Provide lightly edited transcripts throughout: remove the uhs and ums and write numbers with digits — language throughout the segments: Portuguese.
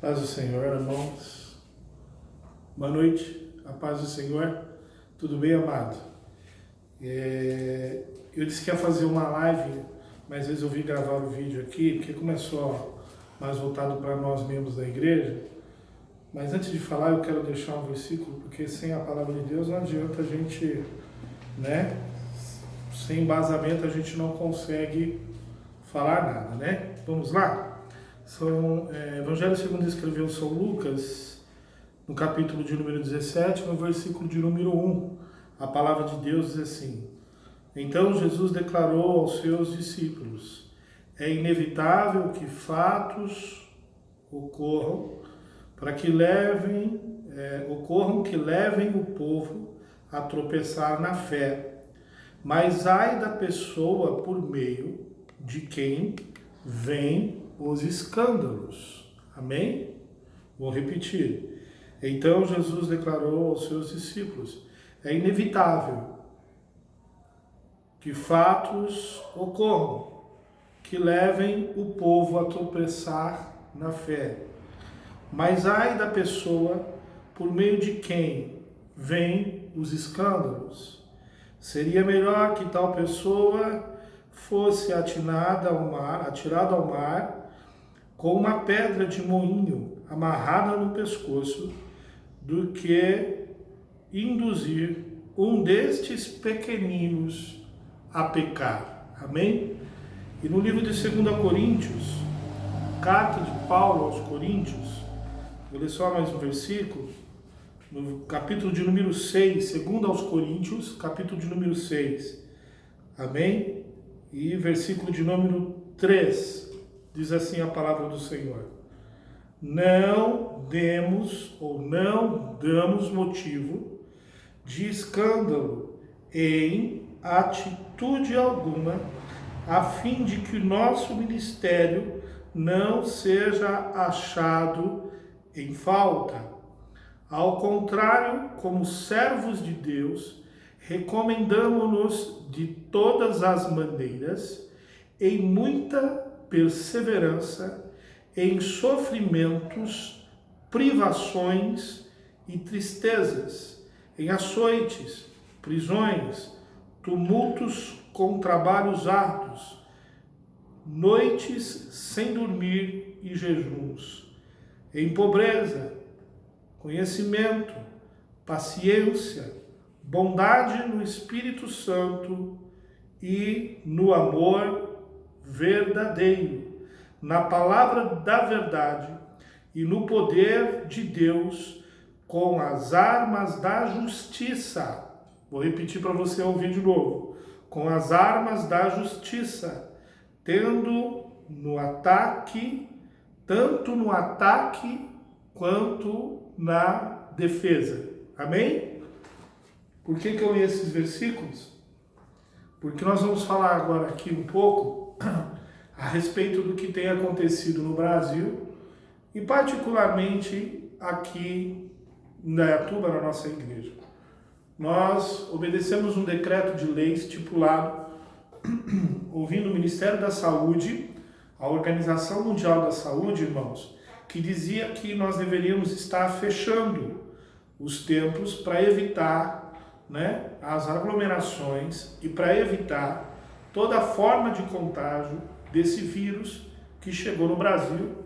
Paz do Senhor, irmãos. Boa noite, a paz do Senhor. Tudo bem, amado? Eu disse que ia fazer uma live, mas resolvi gravar o vídeo aqui, porque começou mais voltado para nós membros da igreja. Mas antes de falar, eu quero deixar um versículo, porque sem a palavra de Deus não adianta a gente, sem embasamento a gente não consegue falar nada, né? Vamos lá? Evangelho segundo escreveu São Lucas, no capítulo de número 17, no versículo de número 1, a palavra de Deus diz assim: Então Jesus declarou aos seus discípulos: é inevitável que fatos ocorram que levem o povo a tropeçar na fé, mas ai da pessoa por meio de quem vem os escândalos. Amém? Vou repetir. Então Jesus declarou aos seus discípulos: é inevitável que fatos ocorram que levem o povo a tropeçar na fé, mas ai da pessoa por meio de quem vêm os escândalos. Seria melhor que tal pessoa fosse atirada ao mar com uma pedra de moinho amarrada no pescoço, do que induzir um destes pequeninos a pecar. Amém? E no livro de 2 Coríntios, carta de Paulo aos Coríntios, vou ler só mais um versículo, no capítulo de número 6, 2 aos Coríntios, capítulo de número 6, amém? E versículo de número 3, diz assim a palavra do Senhor: não damos motivo de escândalo em atitude alguma, a fim de que o nosso ministério não seja achado em falta. Ao contrário, como servos de Deus, recomendamo-nos de todas as maneiras, em muita perseverança, em sofrimentos, privações e tristezas, em açoites, prisões, tumultos com trabalhos árduos, noites sem dormir e jejuns, em pobreza, conhecimento, paciência, bondade no Espírito Santo e no amor verdadeiro, na palavra da verdade e no poder de Deus, com as armas da justiça. Vou repetir para você ouvir de novo. Com as armas da justiça, tendo tanto no ataque quanto na defesa. Amém? Por que eu li esses versículos? Porque nós vamos falar agora aqui um pouco a respeito do que tem acontecido no Brasil e particularmente aqui em Indaiatuba, na nossa igreja. Nós obedecemos um decreto de lei estipulado, ouvindo o Ministério da Saúde, a Organização Mundial da Saúde, irmãos, que dizia que nós deveríamos estar fechando os templos para evitar as aglomerações e para evitar toda forma de contágio desse vírus que chegou no Brasil.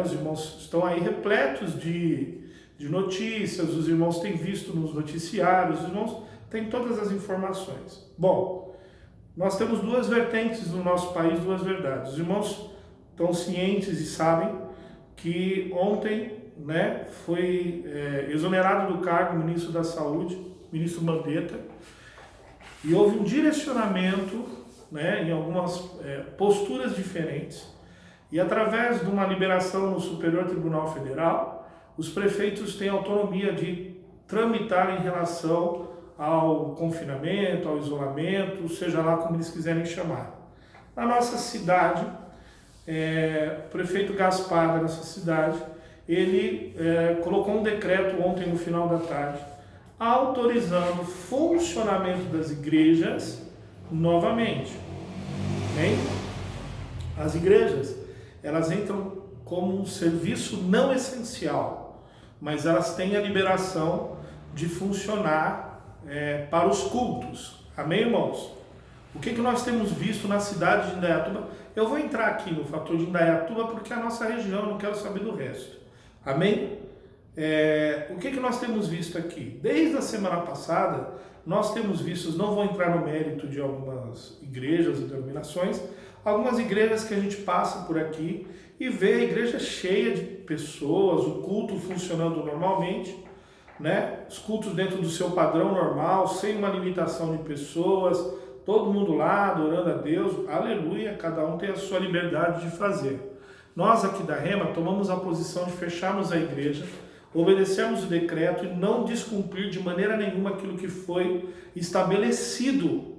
Os irmãos estão aí repletos de notícias, os irmãos têm visto nos noticiários, os irmãos têm todas as informações. Bom, nós temos duas vertentes no nosso país, duas verdades. Os irmãos estão cientes e sabem que ontem foi exonerado do cargo o ministro da Saúde, ministro Mandetta, e houve um direcionamento em algumas posturas diferentes, e através de uma liberação no Superior Tribunal Federal, os prefeitos têm autonomia de tramitar em relação ao confinamento, ao isolamento, seja lá como eles quiserem chamar. Na nossa cidade, o prefeito Gaspar da nossa cidade, ele colocou um decreto ontem no final da tarde, autorizando o funcionamento das igrejas novamente. Bem, as igrejas, elas entram como um serviço não essencial, mas elas têm a liberação de funcionar para os cultos. Amém, irmãos? O que nós temos visto na cidade de Indaiatuba? Eu vou entrar aqui no fator de Indaiatuba porque é a nossa região, eu não quero saber do resto. Amém? O que nós temos visto aqui? Desde a semana passada, nós temos visto, não vou entrar no mérito de algumas igrejas e denominações, algumas igrejas que a gente passa por aqui e vê a igreja cheia de pessoas, o culto funcionando normalmente, né? Os cultos dentro do seu padrão normal, sem uma limitação de pessoas, todo mundo lá adorando a Deus, aleluia, cada um tem a sua liberdade de fazer. Nós aqui da Rema tomamos a posição de fecharmos a igreja, obedecermos o decreto e não descumprir de maneira nenhuma aquilo que foi estabelecido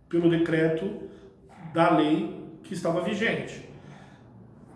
pelo decreto da lei que estava vigente.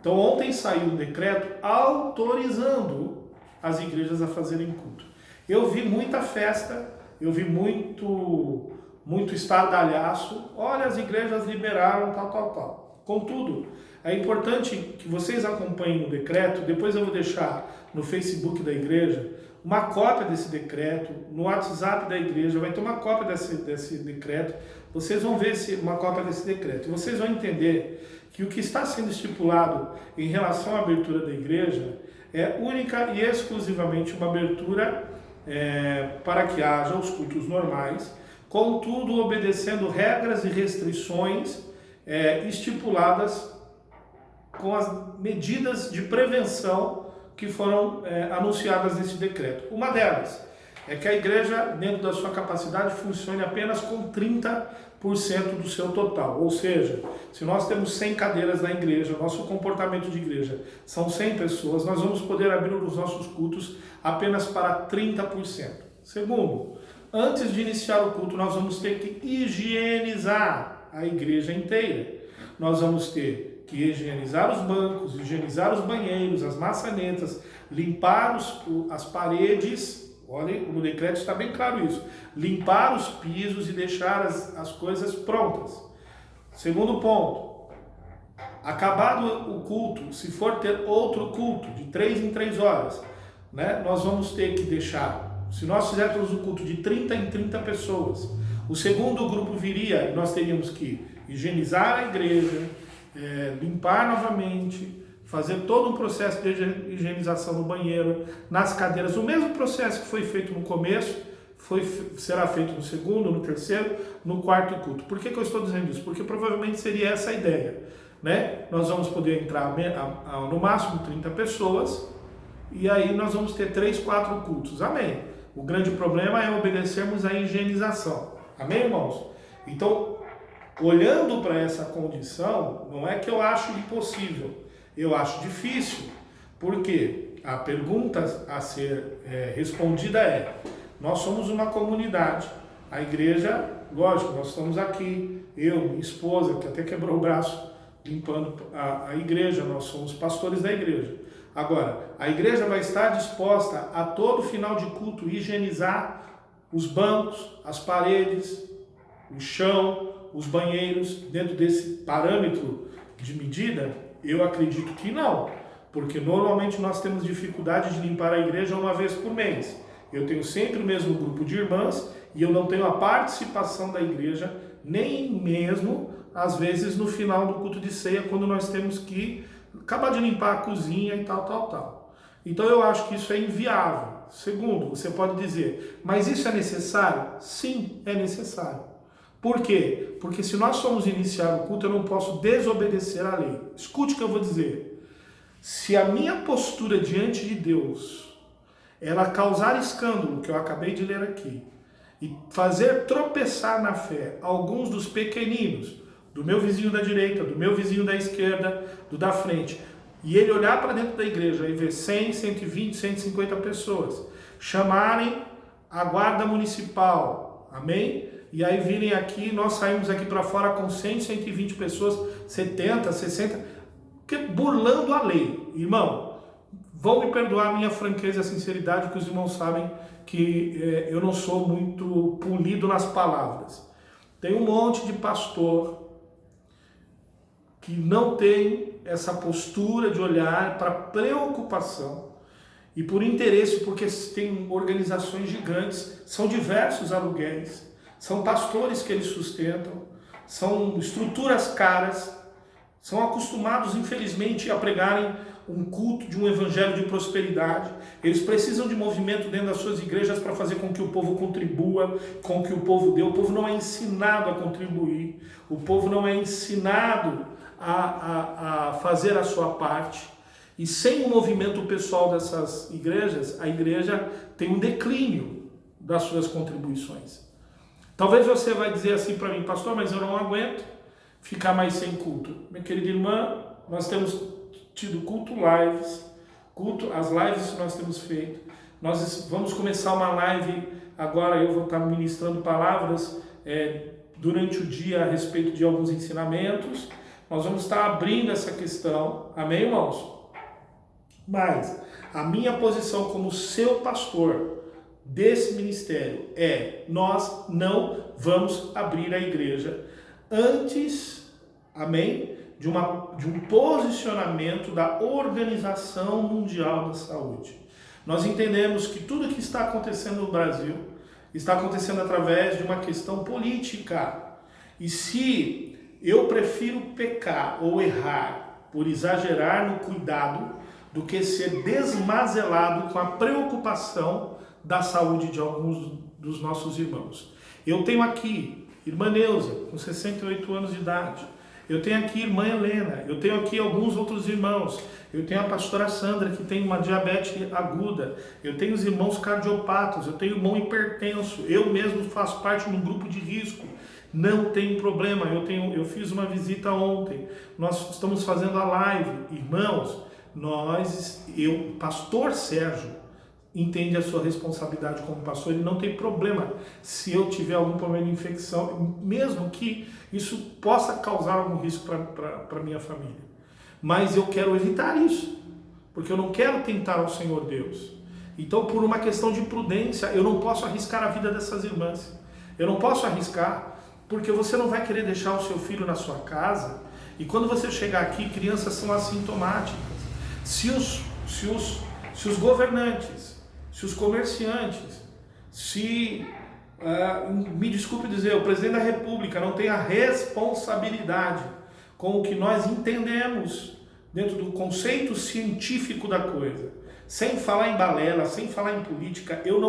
Então ontem saiu um decreto autorizando as igrejas a fazerem culto. Eu vi muita festa, eu vi muito estardalhaço, olha, as igrejas liberaram tal. Contudo, é importante que vocês acompanhem o decreto, depois eu vou deixar no Facebook da igreja uma cópia desse decreto, no WhatsApp da igreja vai ter uma cópia desse decreto, vocês vão ver uma cópia desse decreto, e vocês vão entender que o que está sendo estipulado em relação à abertura da igreja é única e exclusivamente uma abertura para que haja os cultos normais, contudo obedecendo regras e restrições estipuladas com as medidas de prevenção que foram anunciadas nesse decreto. Uma delas é que a igreja, dentro da sua capacidade, funcione apenas com 30% do seu total. Ou seja, se nós temos 100 cadeiras na igreja, nosso comportamento de igreja são 100 pessoas, nós vamos poder abrir os nossos cultos apenas para 30%. Segundo, antes de iniciar o culto, nós vamos ter que higienizar a igreja inteira. Nós vamos ter que higienizar os bancos, higienizar os banheiros, as maçanetas, limpar as paredes. Olha, no decreto está bem claro isso. Limpar os pisos e deixar as coisas prontas. Segundo ponto, acabado o culto, se for ter outro culto, de 3 em 3 horas, né, nós vamos ter que deixar, se nós fizéssemos um culto de 30 em 30 pessoas, o segundo grupo viria e nós teríamos que higienizar a igreja, limpar novamente, fazer todo um processo de higienização no banheiro, nas cadeiras, o mesmo processo que foi feito no começo, será feito no segundo, no terceiro, no quarto culto. Por que eu estou dizendo isso? Porque provavelmente seria essa a ideia, né? Nós vamos poder entrar no máximo 30 pessoas, e aí nós vamos ter 3, 4 cultos. Amém? O grande problema é obedecermos à higienização. Amém, irmãos? Então, olhando para essa condição, não é que eu acho impossível, eu acho difícil, porque a pergunta a ser respondida é, nós somos uma comunidade, a igreja, lógico, nós estamos aqui, eu, minha esposa, que até quebrou o braço limpando a igreja, nós somos pastores da igreja. Agora, a igreja vai estar disposta a todo final de culto higienizar os bancos, as paredes, o chão, os banheiros, dentro desse parâmetro de medida? Eu acredito que não, porque normalmente nós temos dificuldade de limpar a igreja uma vez por mês. Eu tenho sempre o mesmo grupo de irmãs e eu não tenho a participação da igreja, nem mesmo às vezes no final do culto de ceia, quando nós temos que acabar de limpar a cozinha e tal. Então eu acho que isso é inviável. Segundo, você pode dizer, mas isso é necessário? Sim, é necessário. Por quê? Porque se nós formos iniciar o culto, eu não posso desobedecer à lei. Escute o que eu vou dizer. Se a minha postura diante de Deus, ela causar escândalo, que eu acabei de ler aqui, e fazer tropeçar na fé alguns dos pequeninos, do meu vizinho da direita, do meu vizinho da esquerda, do da frente, e ele olhar para dentro da igreja e ver 100, 120, 150 pessoas, chamarem a guarda municipal, amém? E aí virem aqui, nós saímos aqui para fora com 100, 120 pessoas, 70, 60, burlando a lei. Irmão, vão me perdoar a minha franqueza e a sinceridade, que os irmãos sabem que eu não sou muito polido nas palavras. Tem um monte de pastor que não tem essa postura de olhar para preocupação e por interesse, porque tem organizações gigantes, são diversos aluguéis, são pastores que eles sustentam, são estruturas caras, são acostumados, infelizmente, a pregarem um culto de um evangelho de prosperidade. Eles precisam de movimento dentro das suas igrejas para fazer com que o povo contribua, com que o povo dê. O povo não é ensinado a contribuir, o povo não é ensinado a fazer a sua parte. E sem o movimento pessoal dessas igrejas, a igreja tem um declínio das suas contribuições. Talvez você vai dizer assim para mim, pastor, mas eu não aguento ficar mais sem culto. Minha querida irmã, nós temos tido as lives que nós temos feito. Nós vamos começar uma live, agora eu vou estar ministrando palavras durante o dia a respeito de alguns ensinamentos. Nós vamos estar abrindo essa questão, amém, irmãos? Mas a minha posição como seu pastor desse ministério nós não vamos abrir a igreja antes, amém, de um posicionamento da Organização Mundial da Saúde. Nós entendemos que tudo que está acontecendo no Brasil está acontecendo através de uma questão política. E se eu prefiro pecar ou errar por exagerar no cuidado do que ser desmazelado com a preocupação da saúde de alguns dos nossos irmãos. Eu tenho aqui irmã Neuza, com 68 anos de idade. Eu tenho aqui irmã Helena. Eu tenho aqui alguns outros irmãos. Eu tenho a pastora Sandra, que tem uma diabetes aguda. Eu tenho os irmãos cardiopatas. Eu tenho irmão hipertenso. Eu mesmo faço parte de um grupo de risco. Não tem problema. Eu fiz uma visita ontem. Nós estamos fazendo a live. Irmãos, pastor Sérgio, entende a sua responsabilidade como pastor, ele não tem problema se eu tiver algum problema de infecção, mesmo que isso possa causar algum risco para a minha família. Mas eu quero evitar isso, porque eu não quero tentar ao Senhor Deus. Então, por uma questão de prudência, eu não posso arriscar a vida dessas irmãs. Eu não posso arriscar, porque você não vai querer deixar o seu filho na sua casa, e quando você chegar aqui, crianças são assintomáticas. Se os governantes, se os comerciantes, me desculpe dizer, o presidente da República não tem a responsabilidade com o que nós entendemos dentro do conceito científico da coisa, sem falar em balela, sem falar em política, eu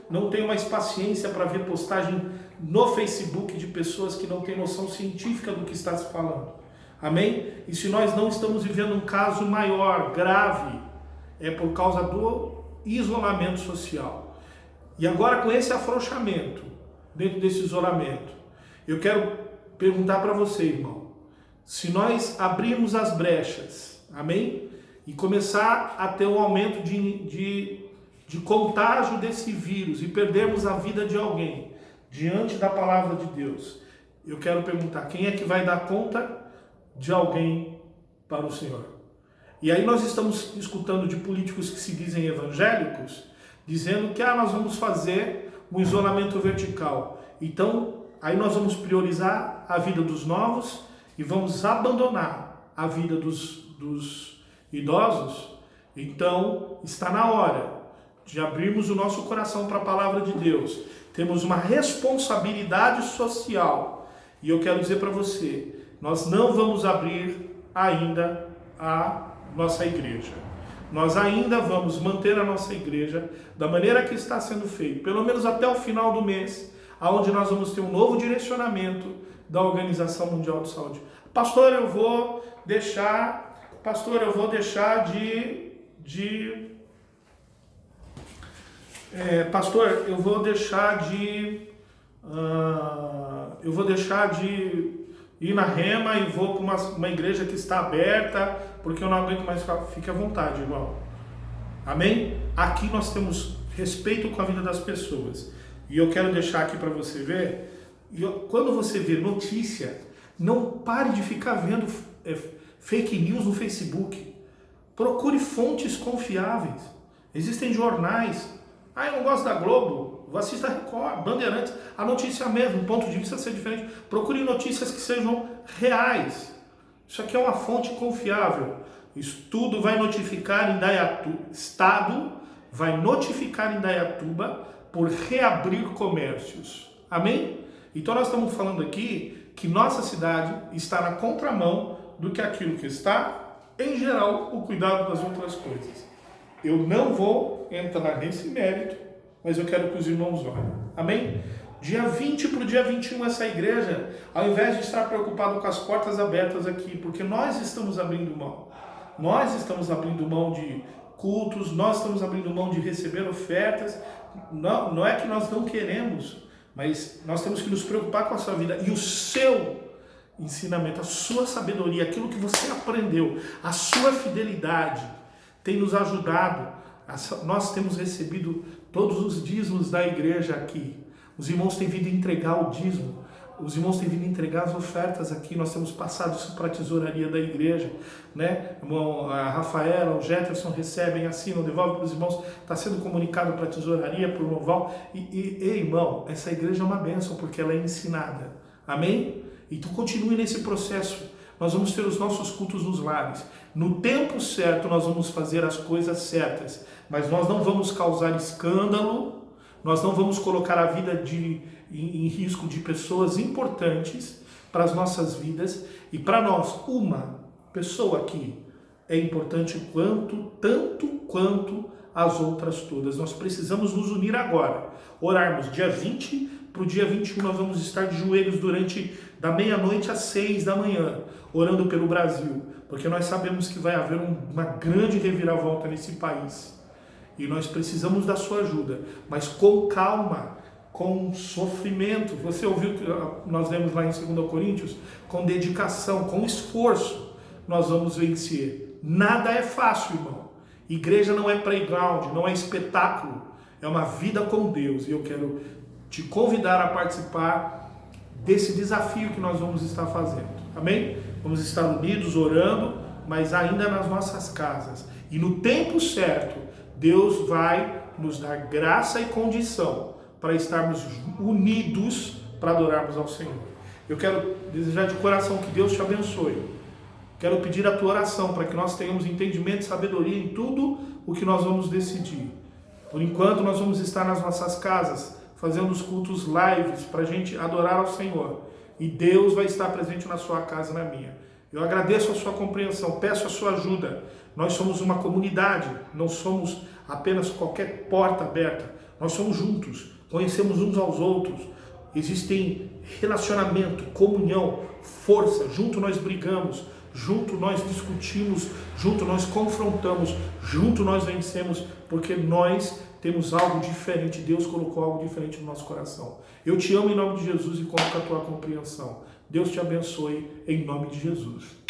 não tenho mais paciência para ver postagem no Facebook de pessoas que não têm noção científica do que está se falando. Amém? E se nós não estamos vivendo um caso maior, grave, é por causa do isolamento social. E agora, com esse afrouxamento, dentro desse isolamento, eu quero perguntar para você, irmão, se nós abrirmos as brechas, amém? E começar a ter um aumento de contágio desse vírus e perdermos a vida de alguém diante da palavra de Deus, eu quero perguntar, quem é que vai dar conta de alguém para o Senhor? E aí nós estamos escutando de políticos que se dizem evangélicos, dizendo que nós vamos fazer um isolamento vertical. Então, aí nós vamos priorizar a vida dos novos e vamos abandonar a vida dos idosos. Então, está na hora de abrirmos o nosso coração para a palavra de Deus. Temos uma responsabilidade social. E eu quero dizer para você, nós não vamos abrir ainda a nossa igreja. Nós ainda vamos manter a nossa igreja da maneira que está sendo feito, pelo menos até o final do mês, onde nós vamos ter um novo direcionamento da Organização Mundial de Saúde. Pastor, eu vou deixar de ir na Rema e vou para uma igreja que está aberta, porque eu não aguento mais ficar. Fique à vontade, irmão. Amém? Aqui nós temos respeito com a vida das pessoas. E eu quero deixar aqui para você ver, quando você vê notícia, não pare de ficar vendo fake news no Facebook. Procure fontes confiáveis. Existem jornais. Eu não gosto da Globo, vou assistir a Record, Bandeirantes. A notícia mesmo, o ponto de vista ser diferente. Procure notícias que sejam reais. Isso aqui é uma fonte confiável. Estudo vai notificar Estado vai notificar Indaiatuba por reabrir comércios. Amém? Então nós estamos falando aqui que nossa cidade está na contramão do que aquilo que está, em geral, o cuidado das outras coisas. Eu não vou entrar nesse mérito, mas eu quero que os irmãos olhem. Amém? Dia 20 para o dia 21, essa igreja, ao invés de estar preocupado com as portas abertas aqui, porque nós estamos abrindo mão. Nós estamos abrindo mão de cultos, nós estamos abrindo mão de receber ofertas. Não é que nós não queremos, mas nós temos que nos preocupar com a sua vida e o seu ensinamento, a sua sabedoria, aquilo que você aprendeu, a sua fidelidade tem nos ajudado. Nós temos recebido todos os dízimos da igreja aqui. Os irmãos têm vindo entregar o dízimo. Os irmãos têm vindo entregar as ofertas aqui, nós temos passado isso para a tesouraria da igreja, né? A Rafaela, o Jefferson recebem, assinam, devolvem para os irmãos, está sendo comunicado para a tesouraria, para o Noval. E irmão, essa igreja é uma bênção porque ela é ensinada, amém? Então continue nesse processo, nós vamos ter os nossos cultos nos lares. No tempo certo nós vamos fazer as coisas certas, mas nós não vamos causar escândalo, nós não vamos colocar a vida em risco de pessoas importantes para as nossas vidas. E para nós, uma pessoa aqui é importante tanto quanto as outras todas. Nós precisamos nos unir agora. Orarmos dia 20 para o dia 21, nós vamos estar de joelhos da meia-noite às 6 da manhã, orando pelo Brasil, porque nós sabemos que vai haver uma grande reviravolta nesse país. E nós precisamos da sua ajuda, mas com calma, com sofrimento. Você ouviu que nós lemos lá em 2 Coríntios? Com dedicação, com esforço, nós vamos vencer. Nada é fácil, irmão. Igreja não é playground, não é espetáculo. É uma vida com Deus. E eu quero te convidar a participar desse desafio que nós vamos estar fazendo. Amém? Vamos estar unidos, orando, mas ainda nas nossas casas. E no tempo certo, Deus vai nos dar graça e condição para estarmos unidos para adorarmos ao Senhor. Eu quero desejar de coração que Deus te abençoe. Quero pedir a tua oração para que nós tenhamos entendimento e sabedoria em tudo o que nós vamos decidir. Por enquanto nós vamos estar nas nossas casas, fazendo os cultos lives para a gente adorar ao Senhor. E Deus vai estar presente na sua casa e na minha. Eu agradeço a sua compreensão, peço a sua ajuda. Nós somos uma comunidade, não somos apenas qualquer porta aberta. Nós somos juntos, conhecemos uns aos outros. Existem relacionamento, comunhão, força. Junto nós brigamos, junto nós discutimos, junto nós confrontamos, junto nós vencemos, porque nós temos algo diferente. Deus colocou algo diferente no nosso coração. Eu te amo em nome de Jesus e conto com a tua compreensão. Deus te abençoe em nome de Jesus.